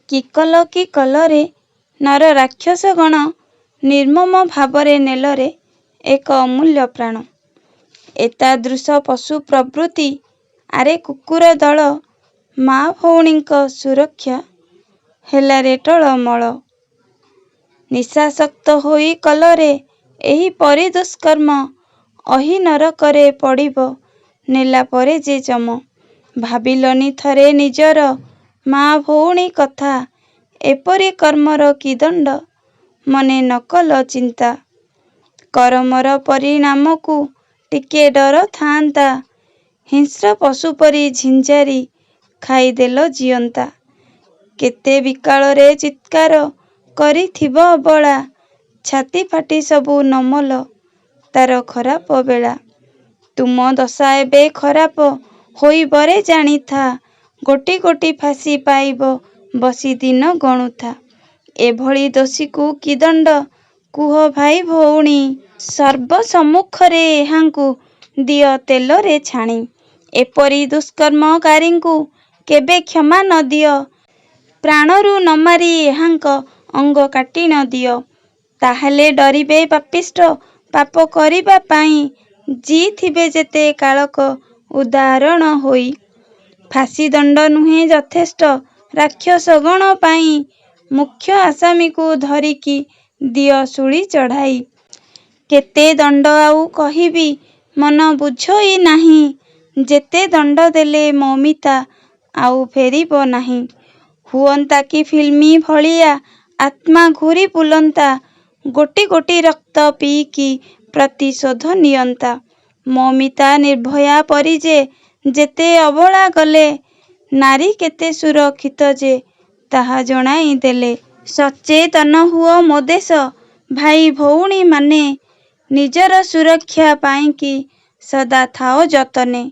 କିକଲ କିକଲରେ ନର ରାକ୍ଷସଗଣ ନିର୍ମମ ଭାବରେ ନେଲରେ ଏକ ଅମୂଲ୍ୟ ପ୍ରାଣ। ଏତାଦୃଶ ପଶୁ ପ୍ରବୃତ୍ତି ଆରେ କୁକୁର ଦଳ ମା ଭଉଣୀଙ୍କ ସୁରକ୍ଷା ହେଲାରେ ଟଳମଳ। ନିଶାସକ୍ତ ହୋଇ କଲରେ ଏହି ପରି ଦୁଷ୍କର୍ମ ଅହି ନରକରେ ପଡ଼ିବ ନେଲା ପରେ ଯେ ଯମ। ଭାବିଲନି ଥରେ ନିଜର ମା ଭଉଣୀ କଥା ଏପରି କର୍ମର କି ଦଣ୍ଡ ମନେ ନ କଲ ଚିନ୍ତା। କରମର ପରିଣାମକୁ ଟିକେ ଡର ଥାଆନ୍ତା ହିଂସ୍ର ପଶୁ ପରି ଝିଞ୍ଜାରି ଖାଇଦେଲ ଜିଅନ୍ତା। କେତେ ବିକାଳରେ ଚିତ୍କାର କରିଥିବ ଅବଳା ଛାତି ଫାଟି ସବୁ ନମଲ ତାର ଖରାପ ବେଳା। ତୁମ ଦଶା ଏବେ ଖରାପ ହୋଇବରେ ଜାଣିଥା ଗୋଟି ଗୋଟି ଫାଶି ପାଇବ ବସି ଦିନ ଗଣୁଥା। ଏଭଳି ଦୋଷୀକୁ କି ଦଣ୍ଡ କୁହ ଭାଇ ଭଉଣୀ ସର୍ବ ସମ୍ମୁଖରେ ଏହାଙ୍କୁ ଦିଅ ତେଲରେ ଛାଣି। ଏପରି ଦୁଷ୍କର୍ମକାରୀଙ୍କୁ କେବେ କ୍ଷମା ନ ଦିଅ ପ୍ରାଣରୁ ନ ମାରି ଏହାଙ୍କ ଅଙ୍ଗ କାଟି ନ ଦିଅ। ତାହେଲେ ଡରିବେ ପାପିଷ୍ଠ ପାପ କରିବା ପାଇଁ ଯିଥିବେ ଯେତେ କାଳକ ଉଦାହରଣ ହୋଇ। ଫାଶି ଦଣ୍ଡ ନୁହେଁ ଯଥେଷ୍ଟ ରାକ୍ଷସଗଣ ପାଇଁ ମୁଖ୍ୟ ଆସାମୀକୁ ଧରିକି ଦିଅ ଶୂଳି ଚଢ଼ାଇ। କେତେ ଦଣ୍ଡ ଆଉ କହିବି ମନ ବୁଝୋଇ ନାହିଁ ଯେତେ ଦଣ୍ଡ ଦେଲେ ମୌମିତା ଆଉ ଫେରିବ ନାହିଁ। ହୁଅନ୍ତା କି ଫିଲ୍ମ ଭଳିଆ ଆତ୍ମା ଘୂରି ବୁଲନ୍ତା ଗୋଟି ଗୋଟି ରକ୍ତ ପିଇକି ପ୍ରତିଶୋଧ ନିଅନ୍ତା। ମୌମିତା ନିର୍ଭୟା ପରି ଯେ ଯେତେ ଅବଳା ଗଲେ ନାରୀ କେତେ ସୁରକ୍ଷିତ ଯେ ତାହା ଜଣାଇ ଦେଲେ। ସଚେତନ ହୁଅ ମୋ ଦେଶ ଭାଇ ଭଉଣୀମାନେ ନିଜର ସୁରକ୍ଷା ପାଇଁକି ସଦା ଥାଅ ଯତନେ।